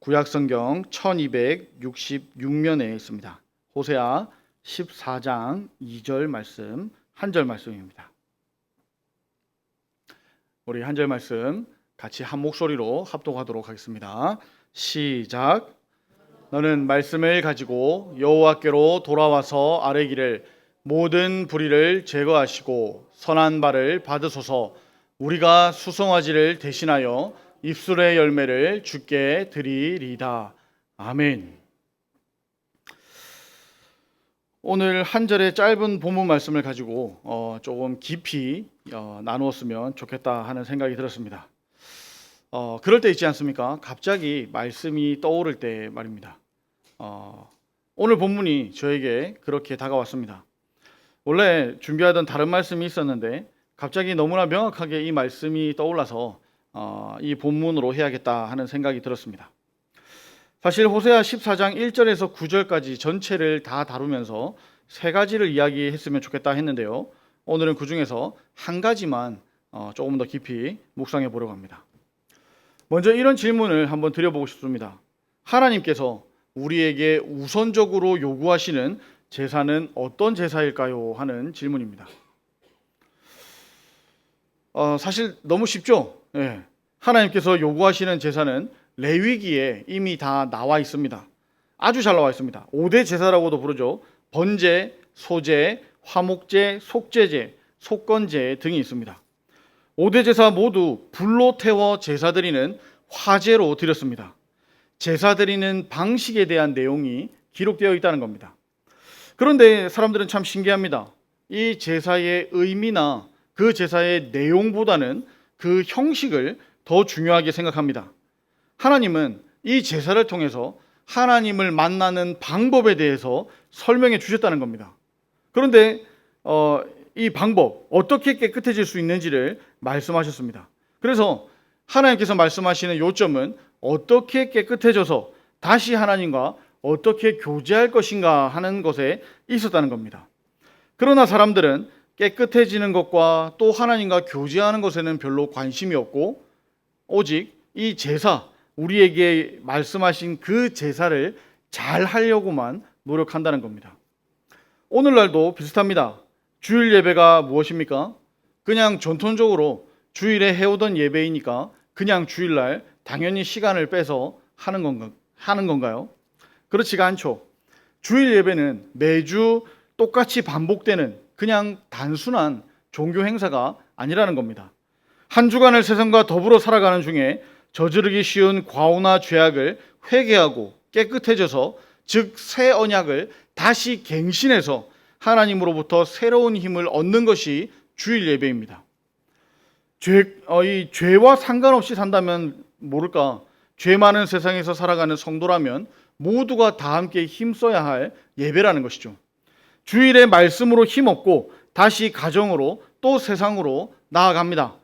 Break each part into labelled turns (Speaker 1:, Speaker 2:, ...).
Speaker 1: 구약성경 1266면에 있습니다. 호세아 14장 2절 말씀, 한 절 말씀입니다. 우리 한 절 말씀 같이 한 목소리로 합독하도록 하겠습니다. 시작. 너는 말씀을 가지고 여호와께로 돌아와서 아뢰기를 모든 불의를 제거하시고 선한 바를 받으소서. 우리가 수송아지를 대신하여 입술의 열매를 주께 드리리다. 아멘. 오늘 한 절의 짧은 본문 말씀을 가지고 조금 깊이 나누었으면 좋겠다 하는 생각이 들었습니다. 그럴 때 있지 않습니까? 갑자기 말씀이 떠오를 때 말입니다. 오늘 본문이 저에게 그렇게 다가왔습니다. 원래 준비하던 다른 말씀이 있었는데 갑자기 너무나 명확하게 이 말씀이 떠올라서 이 본문으로 해야겠다 하는 생각이 들었습니다. 사실 호세아 14장 1절에서 9절까지 전체를 다 다루면서 세 가지를 이야기했으면 좋겠다 했는데요. 오늘은 그 중에서 한 가지만 조금 더 깊이 묵상해 보려고 합니다. 먼저 이런 질문을 한번 드려보고 싶습니다. 하나님께서 우리에게 우선적으로 요구하시는 제사는 어떤 제사일까요? 하는 질문입니다. 사실 너무 쉽죠? 예. 하나님께서 요구하시는 제사는 레위기에 이미 다 나와 있습니다. 아주 잘 나와 있습니다. 5대 제사라고도 부르죠. 번제, 소제, 화목제, 속죄제, 속건제 등이 있습니다. 5대 제사 모두 불로 태워 제사 드리는 화제로 드렸습니다. 제사 드리는 방식에 대한 내용이 기록되어 있다는 겁니다. 그런데 사람들은 참 신기합니다. 이 제사의 의미나 그 제사의 내용보다는 그 형식을 더 중요하게 생각합니다. 하나님은 이 제사를 통해서 하나님을 만나는 방법에 대해서 설명해 주셨다는 겁니다. 그런데 이 방법, 어떻게 깨끗해질 수 있는지를 말씀하셨습니다. 그래서 하나님께서 말씀하시는 요점은 어떻게 깨끗해져서 다시 하나님과 어떻게 교제할 것인가 하는 것에 있었다는 겁니다. 그러나 사람들은 깨끗해지는 것과 또 하나님과 교제하는 것에는 별로 관심이 없고 오직 이 제사, 우리에게 말씀하신 그 제사를 잘 하려고만 노력한다는 겁니다. 오늘날도 비슷합니다. 주일 예배가 무엇입니까? 그냥 전통적으로 주일에 해오던 예배이니까 그냥 주일날 당연히 시간을 빼서 하는 건가요? 그렇지가 않죠. 주일 예배는 매주 똑같이 반복되는 그냥 단순한 종교 행사가 아니라는 겁니다. 한 주간을 세상과 더불어 살아가는 중에 저지르기 쉬운 과오나 죄악을 회개하고 깨끗해져서 즉 새 언약을 다시 갱신해서 하나님으로부터 새로운 힘을 얻는 것이 주일 예배입니다. 이 죄와 상관없이 산다면 모를까? 죄 많은 세상에서 살아가는 성도라면 모두가 다 함께 힘써야 할 예배라는 것이죠. 주일에 말씀으로 힘없고 다시 가정으로 또 세상으로 나아갑니다.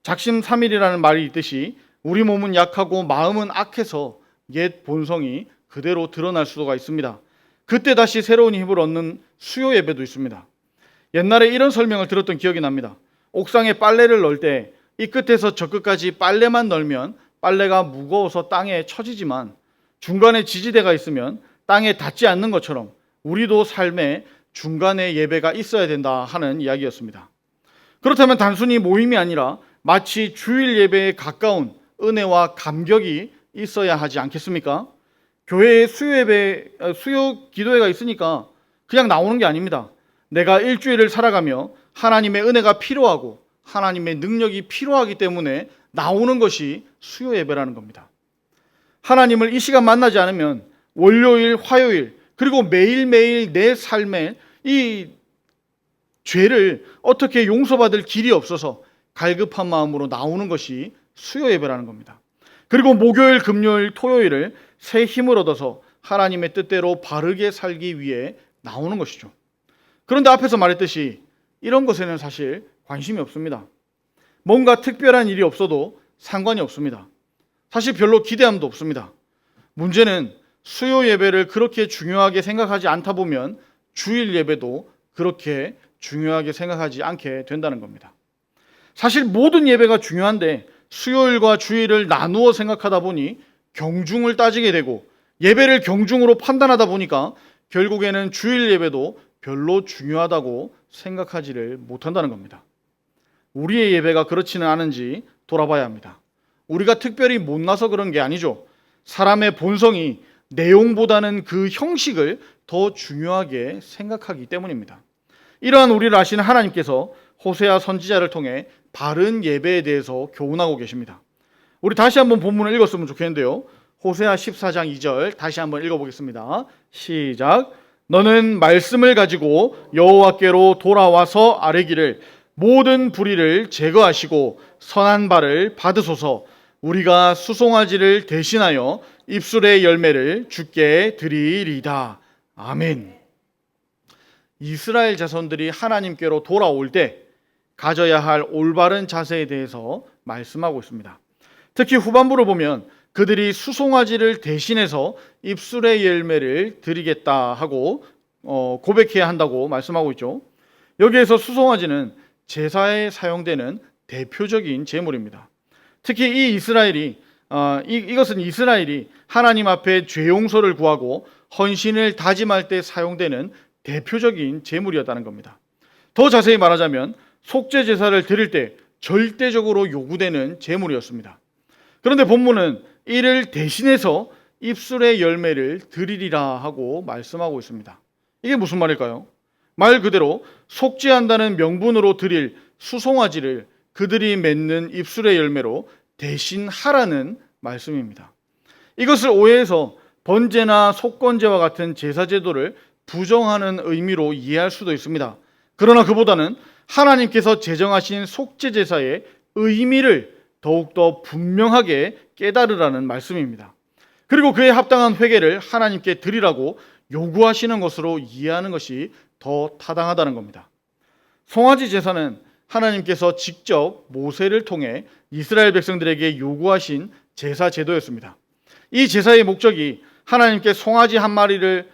Speaker 1: 작심삼일이라는 말이 있듯이 우리 몸은 약하고 마음은 악해서 옛 본성이 그대로 드러날 수가 있습니다. 그때 다시 새로운 힘을 얻는 수요 예배도 있습니다. 옛날에 이런 설명을 들었던 기억이 납니다. 옥상에 빨래를 넣을 때 이 끝에서 저 끝까지 빨래만 널면 빨래가 무거워서 땅에 처지지만 중간에 지지대가 있으면 땅에 닿지 않는 것처럼 우리도 삶에 중간에 예배가 있어야 된다 하는 이야기였습니다. 그렇다면 단순히 모임이 아니라 마치 주일 예배에 가까운 은혜와 감격이 있어야 하지 않겠습니까? 교회에 수요 기도회가 있으니까 그냥 나오는 게 아닙니다. 내가 일주일을 살아가며 하나님의 은혜가 필요하고 하나님의 능력이 필요하기 때문에 나오는 것이 수요 예배라는 겁니다. 하나님을 이 시간 만나지 않으면 월요일, 화요일 그리고 매일매일 내 삶에 이 죄를 어떻게 용서받을 길이 없어서 갈급한 마음으로 나오는 것이 수요 예배라는 겁니다. 그리고 목요일, 금요일, 토요일을 새 힘을 얻어서 하나님의 뜻대로 바르게 살기 위해 나오는 것이죠. 그런데 앞에서 말했듯이 이런 것에는 사실 관심이 없습니다. 뭔가 특별한 일이 없어도 상관이 없습니다. 사실 별로 기대함도 없습니다. 문제는 수요 예배를 그렇게 중요하게 생각하지 않다 보면 주일 예배도 그렇게 중요하게 생각하지 않게 된다는 겁니다. 사실 모든 예배가 중요한데 수요일과 주일을 나누어 생각하다 보니 경중을 따지게 되고 예배를 경중으로 판단하다 보니까 결국에는 주일 예배도 별로 중요하다고 생각하지를 못한다는 겁니다. 우리의 예배가 그렇지는 않은지 돌아봐야 합니다. 우리가 특별히 못나서 그런 게 아니죠. 사람의 본성이 내용보다는 그 형식을 더 중요하게 생각하기 때문입니다. 이러한 우리를 아시는 하나님께서 호세아 선지자를 통해 바른 예배에 대해서 교훈하고 계십니다. 우리 다시 한번 본문을 읽었으면 좋겠는데요. 호세아 14장 2절 다시 한번 읽어보겠습니다. 시작. 너는 말씀을 가지고 여호와께로 돌아와서 아뢰기를 모든 불의를 제거하시고 선한 바를 받으소서. 우리가 수송아지를 대신하여 입술의 열매를 주께 드리리다. 아멘. 이스라엘 자손들이 하나님께로 돌아올 때 가져야 할 올바른 자세에 대해서 말씀하고 있습니다. 특히 후반부를 보면 그들이 수송아지를 대신해서 입술의 열매를 드리겠다 하고 고백해야 한다고 말씀하고 있죠. 여기에서 수송아지는 제사에 사용되는 대표적인 제물입니다. 특히 이것은 이스라엘이 하나님 앞에 죄 용서를 구하고 헌신을 다짐할 때 사용되는 대표적인 제물이었다는 겁니다. 더 자세히 말하자면 속죄 제사를 드릴 때 절대적으로 요구되는 제물이었습니다. 그런데 본문은 이를 대신해서 입술의 열매를 드리리라 하고 말씀하고 있습니다. 이게 무슨 말일까요? 말 그대로 속죄한다는 명분으로 드릴 수송아지를 그들이 맺는 입술의 열매로 대신하라는 말씀입니다. 이것을 오해해서 번제나 속건제와 같은 제사 제도를 부정하는 의미로 이해할 수도 있습니다. 그러나 그보다는 하나님께서 제정하신 속죄 제사의 의미를 더욱더 분명하게 깨달으라는 말씀입니다. 그리고 그에 합당한 회개를 하나님께 드리라고 요구하시는 것으로 이해하는 것이 더 타당하다는 겁니다. 송아지 제사는 하나님께서 직접 모세를 통해 이스라엘 백성들에게 요구하신 제사 제도였습니다. 이 제사의 목적이 하나님께 송아지 한 마리를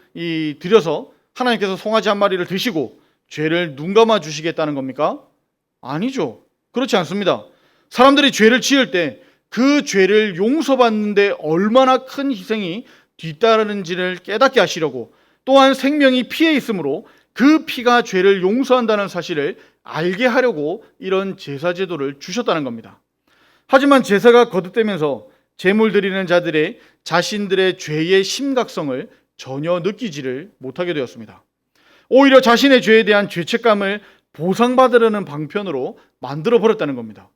Speaker 1: 드려서 하나님께서 송아지 한 마리를 드시고 죄를 눈감아 주시겠다는 겁니까? 아니죠. 그렇지 않습니다. 사람들이 죄를 지을 때 그 죄를 용서받는데 얼마나 큰 희생이 뒤따르는지를 깨닫게 하시려고, 또한 생명이 피해 있으므로 그 피가 죄를 용서한다는 사실을 알게 하려고 이런 제사 제도를 주셨다는 겁니다. 하지만 제사가 거듭되면서 제물 드리는 자들의 자신들의 죄의 심각성을 전혀 느끼지를 못하게 되었습니다. 오히려 자신의 죄에 대한 죄책감을 보상받으려는 방편으로 만들어 버렸다는 겁니다.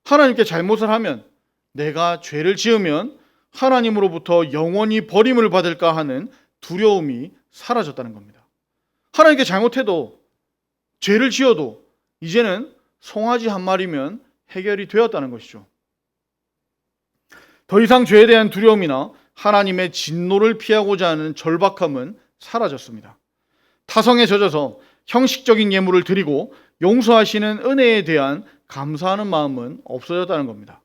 Speaker 1: 하나님께 잘못을 하면, 내가 죄를 지으면 하나님으로부터 영원히 버림을 받을까 하는 두려움이 사라졌다는 겁니다. 하나님께 잘못해도, 죄를 지어도 이제는 송아지 한 마리면 해결이 되었다는 것이죠. 더 이상 죄에 대한 두려움이나 하나님의 진노를 피하고자 하는 절박함은 사라졌습니다. 타성에 젖어서 형식적인 예물을 드리고 용서하시는 은혜에 대한 감사하는 마음은 없어졌다는 겁니다.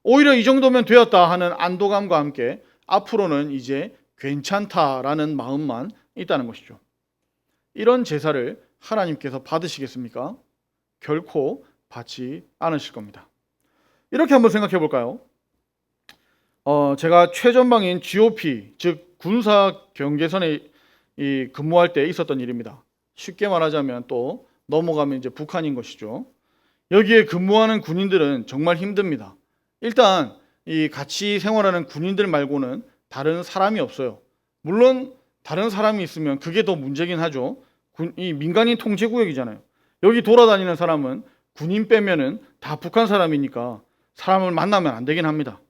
Speaker 1: 오히려 이 정도면 되었다 하는 안도감과 함께 앞으로는 이제 괜찮다라는 마음만 있다는 것이죠. 이런 제사를 하나님께서 받으시겠습니까? 결코 받지 않으실 겁니다. 이렇게 한번 생각해 볼까요? 제가 최전방인 GOP, 즉 군사 경계선에 근무할 때 있었던 일입니다. 쉽게 말하자면 또 넘어가면 이제 북한인 것이죠. 여기에 근무하는 군인들은 정말 힘듭니다. 일단 이 같이 생활하는 군인들 말고는 다른 사람이 없어요. 물론 다른 사람이 있으면 그게 더 문제긴 하죠. 이 민간인 통제구역이잖아요. 여기 돌아다니는 사람은 군인 빼면은 다 북한 사람이니까 사람을 만나면 안 되긴 합니다.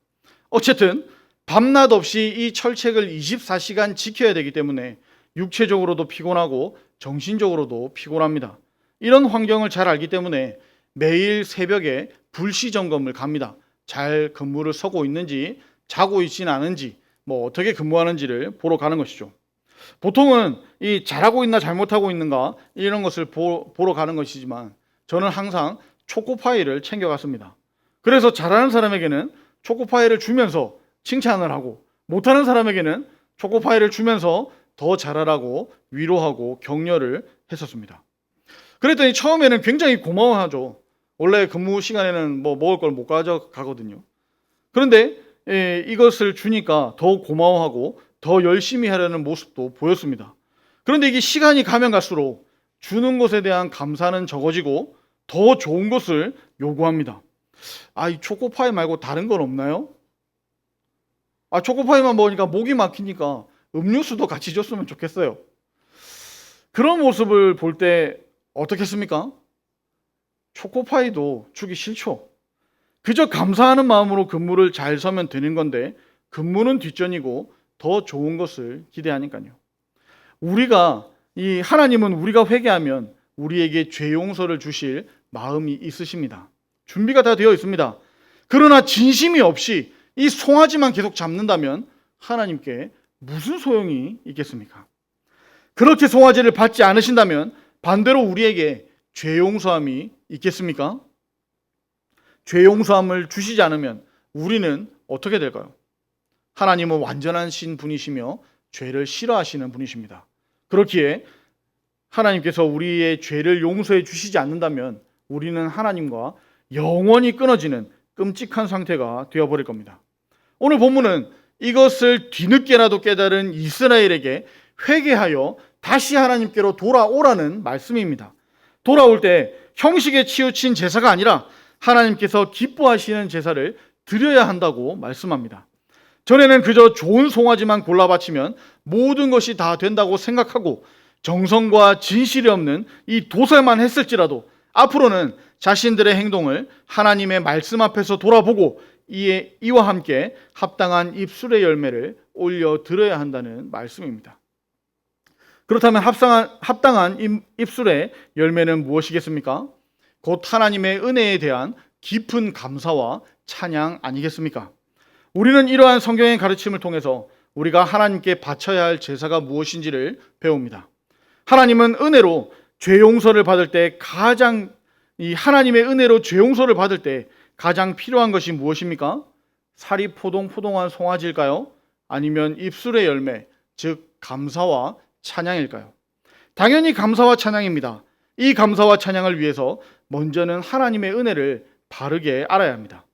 Speaker 1: 어쨌든 밤낮 없이 이 철책을 24시간 지켜야 되기 때문에 육체적으로도 피곤하고 정신적으로도 피곤합니다. 이런 환경을 잘 알기 때문에 매일 새벽에 불시 점검을 갑니다. 잘 근무를 서고 있는지, 자고 있지는 않은지, 어떻게 근무하는지를 보러 가는 것이죠. 보통은 이 잘하고 있나 잘못하고 있는가 이런 것을 보러 가는 것이지만 저는 항상 초코파이를 챙겨갔습니다. 그래서 잘하는 사람에게는 초코파이를 주면서 칭찬을 하고, 못하는 사람에게는 초코파이를 주면서 더 잘하라고 위로하고 격려를 했었습니다. 그랬더니 처음에는 굉장히 고마워하죠. 원래 근무 시간에는 먹을 걸 못 가져가거든요. 그런데 이것을 주니까 더 고마워하고 더 열심히 하려는 모습도 보였습니다. 그런데 이게 시간이 가면 갈수록 주는 것에 대한 감사는 적어지고 더 좋은 것을 요구합니다. 이 초코파이 말고 다른 건 없나요? 초코파이만 먹으니까 목이 막히니까 음료수도 같이 줬으면 좋겠어요. 그런 모습을 볼 때 어떻겠습니까? 초코파이도 주기 싫죠. 그저 감사하는 마음으로 근무를 잘 서면 되는 건데 근무는 뒷전이고 더 좋은 것을 기대하니까요. 하나님은 우리가 회개하면 우리에게 죄 용서를 주실 마음이 있으십니다. 준비가 다 되어 있습니다. 그러나 진심이 없이 이 송아지만 계속 잡는다면 하나님께 무슨 소용이 있겠습니까? 그렇게 송아지를 받지 않으신다면 반대로 우리에게 죄 용서함이 있겠습니까? 죄 용서함을 주시지 않으면 우리는 어떻게 될까요? 하나님은 완전하신 분이시며 죄를 싫어하시는 분이십니다. 그렇기에 하나님께서 우리의 죄를 용서해 주시지 않는다면 우리는 하나님과 영원히 끊어지는 끔찍한 상태가 되어버릴 겁니다. 오늘 본문은 이것을 뒤늦게라도 깨달은 이스라엘에게 회개하여 다시 하나님께로 돌아오라는 말씀입니다. 돌아올 때 형식에 치우친 제사가 아니라 하나님께서 기뻐하시는 제사를 드려야 한다고 말씀합니다. 전에는 그저 좋은 송아지만 골라 바치면 모든 것이 다 된다고 생각하고 정성과 진실이 없는 이 도살만 했을지라도 앞으로는 자신들의 행동을 하나님의 말씀 앞에서 돌아보고 이와 함께 합당한 입술의 열매를 올려 드려야 한다는 말씀입니다. 그렇다면 합당한 입술의 열매는 무엇이겠습니까? 곧 하나님의 은혜에 대한 깊은 감사와 찬양 아니겠습니까? 우리는 이러한 성경의 가르침을 통해서 우리가 하나님께 바쳐야 할 제사가 무엇인지를 배웁니다. 하나님은 은혜로 죄 용서를 받을 때 하나님의 은혜로 죄 용서를 받을 때 가장 필요한 것이 무엇입니까? 살이 포동포동한 송아지일까요? 아니면 입술의 열매, 즉 감사와 찬양일까요? 당연히 감사와 찬양입니다. 이 감사와 찬양을 위해서 먼저는 하나님의 은혜를 바르게 알아야 합니다.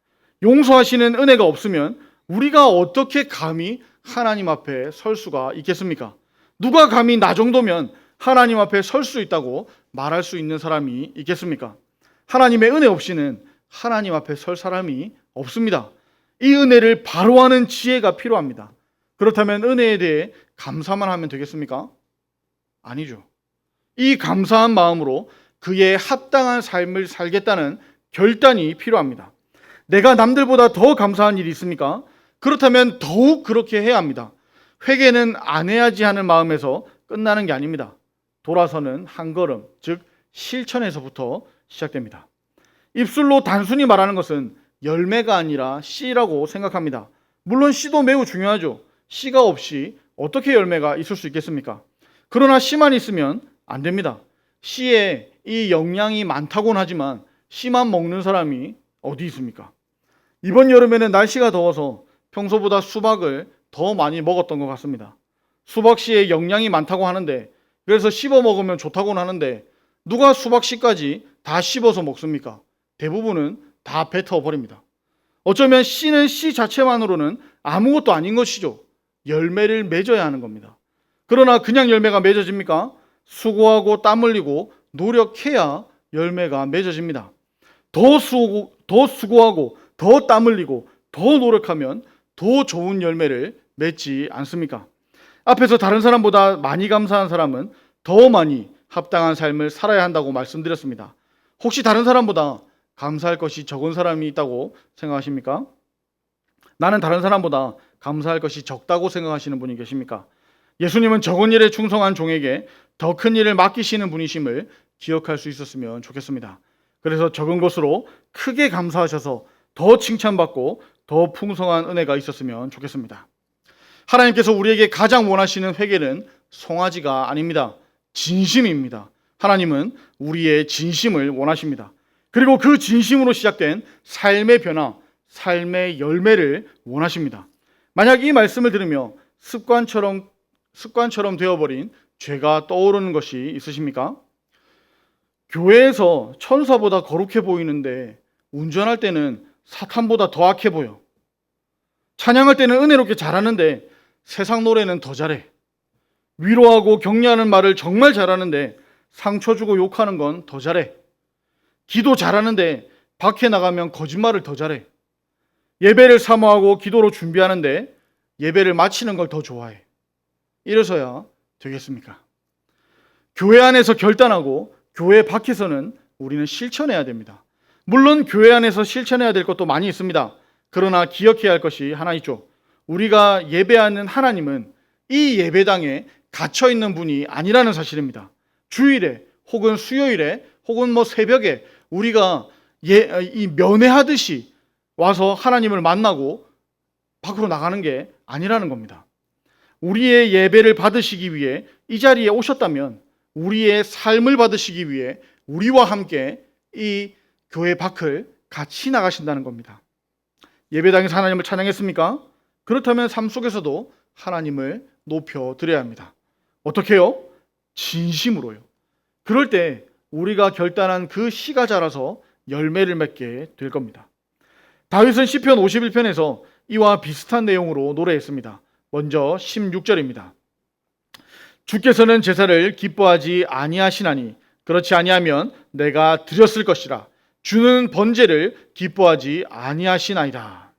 Speaker 1: 용서하시는 은혜가 없으면 우리가 어떻게 감히 하나님 앞에 설 수가 있겠습니까? 누가 감히 나 정도면 하나님 앞에 설 수 있다고 말할 수 있는 사람이 있겠습니까? 하나님의 은혜 없이는 하나님 앞에 설 사람이 없습니다. 이 은혜를 바로 아는 지혜가 필요합니다. 그렇다면 은혜에 대해 감사만 하면 되겠습니까? 아니죠. 이 감사한 마음으로 그의 합당한 삶을 살겠다는 결단이 필요합니다. 내가 남들보다 더 감사한 일이 있습니까? 그렇다면 더욱 그렇게 해야 합니다. 회개는 안 해야지 하는 마음에서 끝나는 게 아닙니다. 돌아서는 한 걸음, 즉 실천에서부터 시작됩니다. 입술로 단순히 말하는 것은 열매가 아니라 씨라고 생각합니다. 물론 씨도 매우 중요하죠. 씨가 없이 어떻게 열매가 있을 수 있겠습니까? 그러나 씨만 있으면 안 됩니다. 씨에 이 영양이 많다고는 하지만 씨만 먹는 사람이 어디 있습니까? 이번 여름에는 날씨가 더워서 평소보다 수박을 더 많이 먹었던 것 같습니다. 수박 씨에 영양이 많다고 하는데, 그래서 씹어 먹으면 좋다고는 하는데 누가 수박 씨까지 다 씹어서 먹습니까? 대부분은 다 뱉어버립니다. 어쩌면 씨는 씨 자체만으로는 아무것도 아닌 것이죠. 열매를 맺어야 하는 겁니다. 그러나 그냥 열매가 맺어집니까? 수고하고 땀 흘리고 노력해야 열매가 맺어집니다. 더 수고하고 더 땀 흘리고 더 노력하면 더 좋은 열매를 맺지 않습니까? 앞에서 다른 사람보다 많이 감사한 사람은 더 많이 합당한 삶을 살아야 한다고 말씀드렸습니다. 혹시 다른 사람보다 감사할 것이 적은 사람이 있다고 생각하십니까? 나는 다른 사람보다 감사할 것이 적다고 생각하시는 분이 계십니까? 예수님은 적은 일에 충성한 종에게 더 큰 일을 맡기시는 분이심을 기억할 수 있었으면 좋겠습니다. 그래서 적은 것으로 크게 감사하셔서 더 칭찬받고 더 풍성한 은혜가 있었으면 좋겠습니다. 하나님께서 우리에게 가장 원하시는 회개는 송아지가 아닙니다. 진심입니다. 하나님은 우리의 진심을 원하십니다. 그리고 그 진심으로 시작된 삶의 변화, 삶의 열매를 원하십니다. 만약 이 말씀을 들으며 습관처럼 되어버린 죄가 떠오르는 것이 있으십니까? 교회에서 천사보다 거룩해 보이는데 운전할 때는 사탄보다 더 악해 보여. 찬양할 때는 은혜롭게 잘하는데 세상 노래는 더 잘해. 위로하고 격려하는 말을 정말 잘하는데 상처 주고 욕하는 건 더 잘해. 기도 잘하는데 밖에 나가면 거짓말을 더 잘해. 예배를 사모하고 기도로 준비하는데 예배를 마치는 걸 더 좋아해. 이래서야 되겠습니까? 교회 안에서 결단하고 교회 밖에서는 우리는 실천해야 됩니다. 물론 교회 안에서 실천해야 될 것도 많이 있습니다. 그러나 기억해야 할 것이 하나 있죠. 우리가 예배하는 하나님은 이 예배당에 갇혀 있는 분이 아니라는 사실입니다. 주일에 혹은 수요일에 혹은 새벽에 우리가 이 면회하듯이 와서 하나님을 만나고 밖으로 나가는 게 아니라는 겁니다. 우리의 예배를 받으시기 위해 이 자리에 오셨다면 우리의 삶을 받으시기 위해 우리와 함께 이 교회 밖을 같이 나가신다는 겁니다. 예배당에서 하나님을 찬양했습니까? 그렇다면 삶 속에서도 하나님을 높여드려야 합니다. 어떻게 해요? 진심으로요. 그럴 때 우리가 결단한 그 씨가 자라서 열매를 맺게 될 겁니다. 다윗은 시편 51편에서 이와 비슷한 내용으로 노래했습니다. 먼저 16절입니다. 주께서는 제사를 기뻐하지 아니하시나니 그렇지 아니하면 내가 드렸을 것이라. 주는 번제를 기뻐하지 아니하시나이다.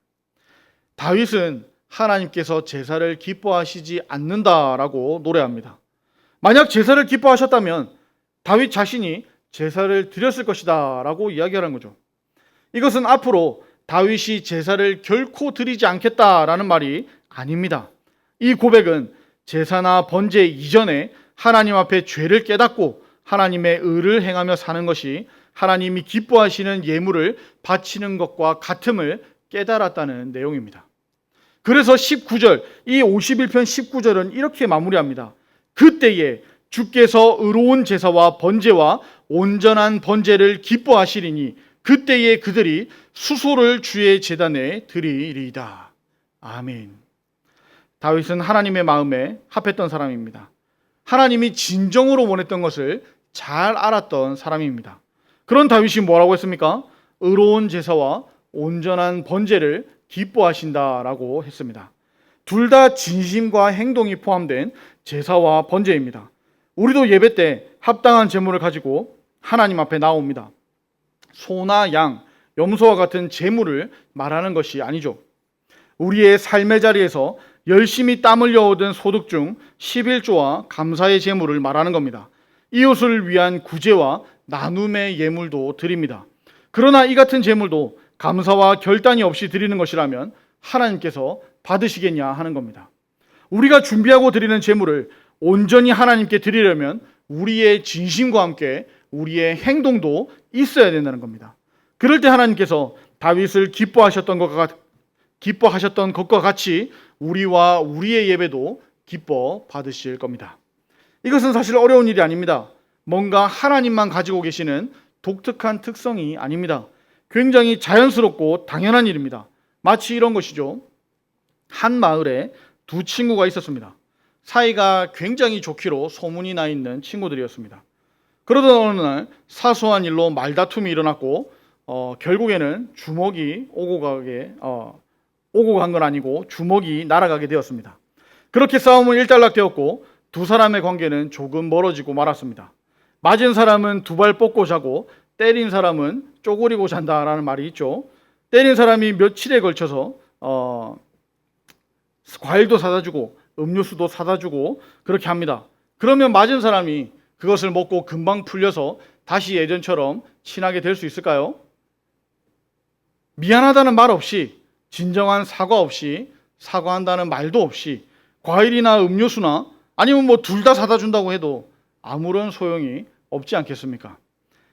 Speaker 1: 다윗은 하나님께서 제사를 기뻐하시지 않는다라고 노래합니다. 만약 제사를 기뻐하셨다면 다윗 자신이 제사를 드렸을 것이다 라고 이야기하는 거죠. 이것은 앞으로 다윗이 제사를 결코 드리지 않겠다라는 말이 아닙니다. 이 고백은 제사나 번제 이전에 하나님 앞에 죄를 깨닫고 하나님의 의를 행하며 사는 것이 하나님이 기뻐하시는 예물을 바치는 것과 같음을 깨달았다는 내용입니다. 그래서 19절, 이 51편 19절은 이렇게 마무리합니다. 그때에 주께서 의로운 제사와 번제와 온전한 번제를 기뻐하시리니 그때에 그들이 수소를 주의 제단에 드리리이다. 아멘. 다윗은 하나님의 마음에 합했던 사람입니다. 하나님이 진정으로 원했던 것을 잘 알았던 사람입니다. 그런 다윗이 뭐라고 했습니까? 의로운 제사와 온전한 번제를 기뻐하신다라고 했습니다. 둘 다 진심과 행동이 포함된 제사와 번제입니다. 우리도 예배 때 합당한 제물을 가지고 하나님 앞에 나옵니다. 소나 양, 염소와 같은 제물을 말하는 것이 아니죠. 우리의 삶의 자리에서 열심히 땀 흘려 얻은 소득 중 11조와 감사의 제물을 말하는 겁니다. 이웃을 위한 구제와 나눔의 예물도 드립니다. 그러나 이 같은 제물도 감사와 결단이 없이 드리는 것이라면 하나님께서 받으시겠냐 하는 겁니다. 우리가 준비하고 드리는 제물을 온전히 하나님께 드리려면 우리의 진심과 함께 우리의 행동도 있어야 된다는 겁니다. 그럴 때 하나님께서 다윗을 기뻐하셨던 것과 같이 우리와 우리의 예배도 기뻐 받으실 겁니다. 이것은 사실 어려운 일이 아닙니다. 뭔가 하나님만 가지고 계시는 독특한 특성이 아닙니다. 굉장히 자연스럽고 당연한 일입니다. 마치 이런 것이죠. 한 마을에 두 친구가 있었습니다. 사이가 굉장히 좋기로 소문이 나 있는 친구들이었습니다. 그러던 어느 날 사소한 일로 말다툼이 일어났고 결국에는 주먹이 오고 간 건 아니고 주먹이 날아가게 되었습니다. 그렇게 싸움은 일단락되었고 두 사람의 관계는 조금 멀어지고 말았습니다. 맞은 사람은 두 발 뻗고 자고 때린 사람은 쪼그리고 잔다라는 말이 있죠. 때린 사람이 며칠에 걸쳐서 과일도 사다 주고 음료수도 사다 주고 그렇게 합니다. 그러면 맞은 사람이 그것을 먹고 금방 풀려서 다시 예전처럼 친하게 될 수 있을까요? 미안하다는 말 없이, 진정한 사과 없이, 사과한다는 말도 없이 과일이나 음료수나 아니면 둘 다 사다 준다고 해도 아무런 소용이 없지 않겠습니까?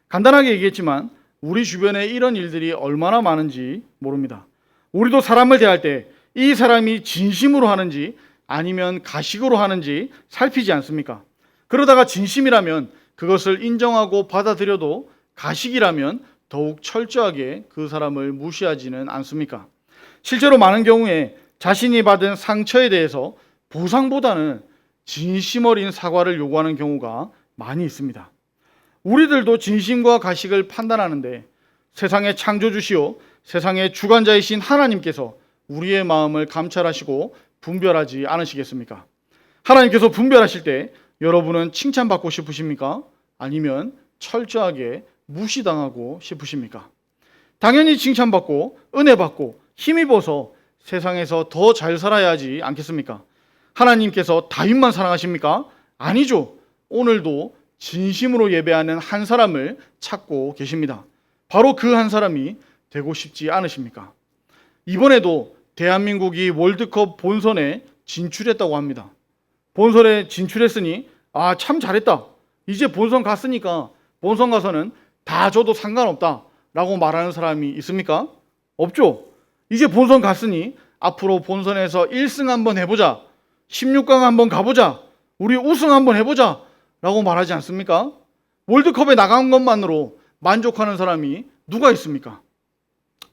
Speaker 1: 간단하게 얘기했지만 우리 주변에 이런 일들이 얼마나 많은지 모릅니다. 우리도 사람을 대할 때 이 사람이 진심으로 하는지 아니면 가식으로 하는지 살피지 않습니까? 그러다가 진심이라면 그것을 인정하고 받아들여도 가식이라면 더욱 철저하게 그 사람을 무시하지는 않습니까? 실제로 많은 경우에 자신이 받은 상처에 대해서 보상보다는 진심 어린 사과를 요구하는 경우가 많이 있습니다. 우리들도 진심과 가식을 판단하는데 세상의 창조주시오 세상의 주관자이신 하나님께서 우리의 마음을 감찰하시고 분별하지 않으시겠습니까? 하나님께서 분별하실 때 여러분은 칭찬받고 싶으십니까? 아니면 철저하게 무시당하고 싶으십니까? 당연히 칭찬받고 은혜받고 힘입어서 세상에서 더 잘 살아야 하지 않겠습니까? 하나님께서 다윗만 사랑하십니까? 아니죠. 오늘도 진심으로 예배하는 한 사람을 찾고 계십니다. 바로 그 한 사람이 되고 싶지 않으십니까? 이번에도 대한민국이 월드컵 본선에 진출했다고 합니다. 본선에 진출했으니 참 잘했다. 이제 본선 갔으니까 본선 가서는 다 줘도 상관없다 라고 말하는 사람이 있습니까? 없죠. 이제 본선 갔으니 앞으로 본선에서 1승 한번 해보자, 16강 한번 가보자, 우리 우승 한번 해보자 라고 말하지 않습니까? 월드컵에 나간 것만으로 만족하는 사람이 누가 있습니까?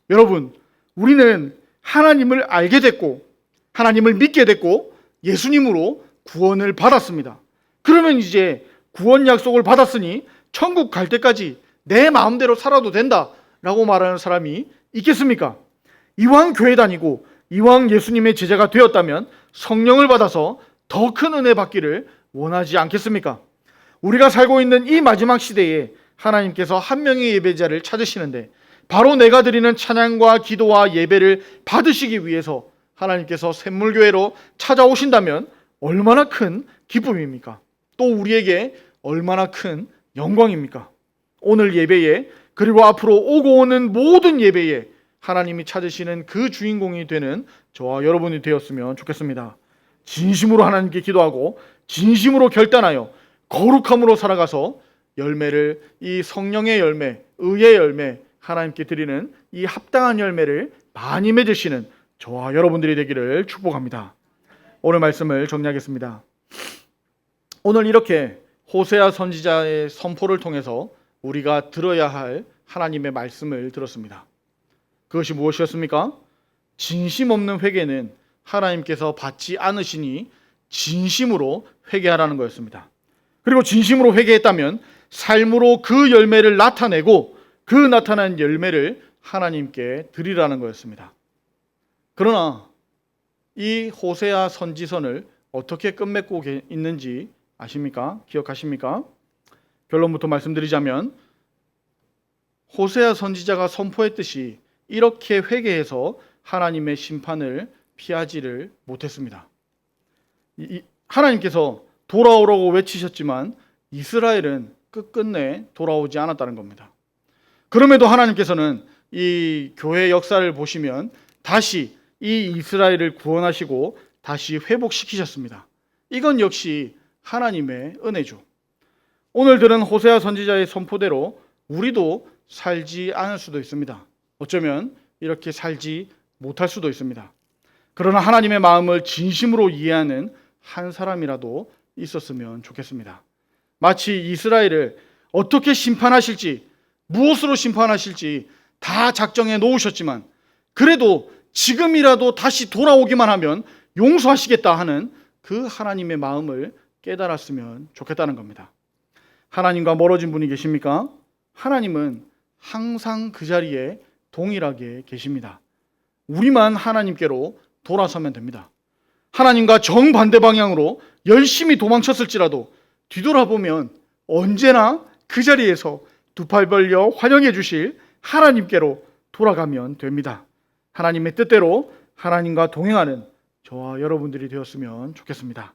Speaker 1: 여러분, 우리는 하나님을 알게 됐고 하나님을 믿게 됐고 예수님으로 구원을 받았습니다. 그러면 이제 구원 약속을 받았으니 천국 갈 때까지 내 마음대로 살아도 된다 라고 말하는 사람이 있겠습니까? 이왕 교회 다니고 이왕 예수님의 제자가 되었다면 성령을 받아서 더 큰 은혜 받기를 원하지 않겠습니까? 우리가 살고 있는 이 마지막 시대에 하나님께서 한 명의 예배자를 찾으시는데 바로 내가 드리는 찬양과 기도와 예배를 받으시기 위해서 하나님께서 샘물교회로 찾아오신다면 얼마나 큰 기쁨입니까? 또 우리에게 얼마나 큰 영광입니까? 오늘 예배에 그리고 앞으로 오고 오는 모든 예배에 하나님이 찾으시는 그 주인공이 되는 저와 여러분이 되었으면 좋겠습니다. 진심으로 하나님께 기도하고 진심으로 결단하여 거룩함으로 살아가서 열매를, 이 성령의 열매, 의의 열매, 하나님께 드리는 이 합당한 열매를 많이 맺으시는 저와 여러분들이 되기를 축복합니다. 오늘 말씀을 정리하겠습니다. 오늘 이렇게 호세아 선지자의 선포를 통해서 우리가 들어야 할 하나님의 말씀을 들었습니다. 그것이 무엇이었습니까? 진심 없는 회개는 하나님께서 받지 않으시니 진심으로 회개하라는 거였습니다. 그리고 진심으로 회개했다면 삶으로 그 열매를 나타내고 그 나타난 열매를 하나님께 드리라는 거였습니다. 그러나 이 호세아 선지서를 어떻게 끝맺고 있는지 아십니까? 기억하십니까? 결론부터 말씀드리자면 호세아 선지자가 선포했듯이 이렇게 회개해서 하나님의 심판을 피하지를 못했습니다. 하나님께서 돌아오라고 외치셨지만 이스라엘은 끝끝내 돌아오지 않았다는 겁니다. 그럼에도 하나님께서는 이 교회 역사를 보시면 다시 이 이스라엘을 구원하시고 다시 회복시키셨습니다. 이건 역시 하나님의 은혜죠. 오늘 들은 호세아 선지자의 선포대로 우리도 살지 않을 수도 있습니다. 어쩌면 이렇게 살지 못할 수도 있습니다. 그러나 하나님의 마음을 진심으로 이해하는 한 사람이라도 있었으면 좋겠습니다. 마치 이스라엘을 어떻게 심판하실지, 무엇으로 심판하실지 다 작정해 놓으셨지만 그래도 지금이라도 다시 돌아오기만 하면 용서하시겠다 하는 그 하나님의 마음을 깨달았으면 좋겠다는 겁니다. 하나님과 멀어진 분이 계십니까? 하나님은 항상 그 자리에 동일하게 계십니다. 우리만 하나님께로 돌아서면 됩니다. 하나님과 정반대 방향으로 열심히 도망쳤을지라도 뒤돌아보면 언제나 그 자리에서 두 팔 벌려 환영해 주실 하나님께로 돌아가면 됩니다. 하나님의 뜻대로 하나님과 동행하는 저와 여러분들이 되었으면 좋겠습니다.